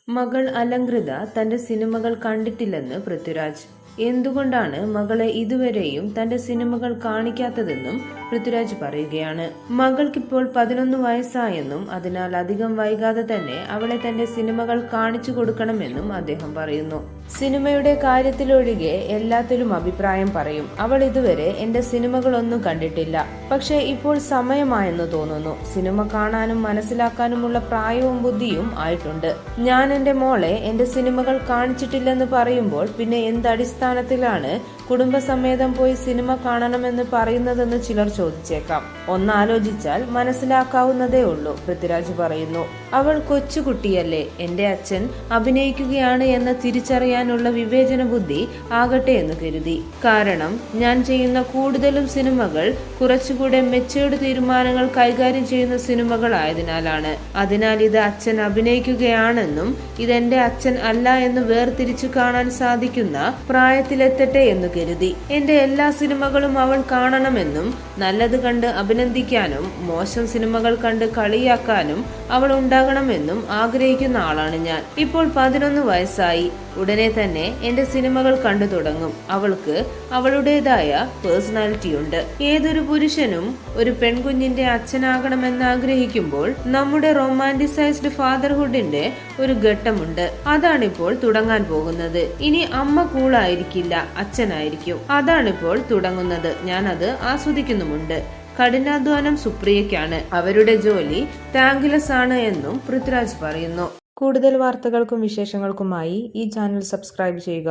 മകൾ അലങ്കൃത തന്റെ സിനിമകൾ കണ്ടിട്ടില്ലെന്ന് പൃഥ്വിരാജ്. എന്തുകൊണ്ടാണ് മകളെ ഇതുവരെയും തന്റെ സിനിമകൾ കാണിക്കാത്തതെന്നും പൃഥ്വിരാജ് പറയുകയാണ്. മകൾക്കിപ്പോൾ 11 വയസ്സായെന്നും അതിനാൽ അധികം വൈകാതെ തന്നെ അവളെ തന്റെ സിനിമകൾ കാണിച്ചു കൊടുക്കണമെന്നും അദ്ദേഹം പറയുന്നു. സിനിമയുടെ കാര്യത്തിലൊഴികെ എല്ലാത്തിലും അഭിപ്രായം പറയും. അവൾ ഇതുവരെ എന്റെ സിനിമകളൊന്നും കണ്ടിട്ടില്ല. പക്ഷെ ഇപ്പോൾ സമയമായെന്ന് തോന്നുന്നു. സിനിമ കാണാനും മനസ്സിലാക്കാനുമുള്ള പ്രായവും ബുദ്ധിയും ആയിട്ടുണ്ട്. ഞാൻ എന്റെ മോളെ എന്റെ സിനിമകൾ കാണിച്ചിട്ടില്ലെന്ന് പറയുമ്പോൾ പിന്നെ എന്തടിസ്ഥാനത്തിലാണ് കുടുംബസമേതം പോയി സിനിമ കാണണമെന്ന് പറയുന്നതെന്ന് ചിലർ ചോദിച്ചേക്കാം. ഒന്നാലോചിച്ചാൽ മനസ്സിലാക്കാവുന്നതേ ഉള്ളൂ. പൃഥ്വിരാജ് പറയുന്നു, അവൾ കൊച്ചുകുട്ടിയല്ലേ, എന്റെ അച്ഛൻ അഭിനയിക്കുകയാണ് എന്ന തിരിച്ചറിയാനുള്ള വിവേചന ബുദ്ധി ആകട്ടെ എന്ന് കരുതി. കാരണം ഞാൻ ചെയ്യുന്ന കൂടുതലും സിനിമകൾ കുറച്ചുകൂടെ മെച്ചേർഡ് തീരുമാനങ്ങൾ കൈകാര്യം ചെയ്യുന്ന സിനിമകൾ ആയതിനാലാണ്. അതിനാൽ ഇത് അച്ഛൻ അഭിനയിക്കുകയാണെന്നും ഇതെന്റെ അച്ഛൻ അല്ല എന്ന് വേർതിരിച്ചു കാണാൻ സാധിക്കുന്ന പ്രായത്തിലെത്തട്ടെ എന്ന് കരുതി. എന്റെ എല്ലാ സിനിമകളും അവൾ കാണണമെന്നും നല്ലത് കണ്ട് അഭിനന്ദിക്കാനും മോശം സിനിമകൾ കണ്ട് കളിയാക്കാനും അവൾ ഉണ്ടാകണമെന്നും ആഗ്രഹിക്കുന്ന ആളാണ് ഞാൻ. ഇപ്പോൾ 11 വയസ്സായി. ഉടനെ തന്നെ എന്റെ സിനിമകൾ കണ്ടു തുടങ്ങും. അവൾക്ക് അവളുടേതായ പേഴ്സണാലിറ്റി ഉണ്ട്. ഏതൊരു പുരുഷനും ഒരു പെൺകുഞ്ഞിന്റെ അച്ഛനാകണമെന്ന് ആഗ്രഹിക്കുമ്പോൾ നമ്മുടെ റൊമാൻറ്റിസൈസ്ഡ് ഫാദർഹുഡിന്റെ ഒരു ഘട്ടമുണ്ട്. അതാണിപ്പോൾ തുടങ്ങാൻ പോകുന്നത്. ഇനി അമ്മ കൂളായിരിക്കില്ല, അച്ഛനായിരിക്കും. അതാണിപ്പോൾ തുടങ്ങുന്നത്. ഞാൻ അത് ആസ്വദിക്കുന്നുമുണ്ട്. കഠിനാധ്വാനം സുപ്രിയയ്ക്കാണ്. അവരുടെ ജോലി താങ്ക്ലെസ് ആണ് എന്നും പൃഥ്വിരാജ് പറയുന്നു. കൂടുതൽ വാർത്തകൾക്കും വിശേഷങ്ങൾക്കുമായി ഈ ചാനൽ സബ്സ്ക്രൈബ് ചെയ്യുക.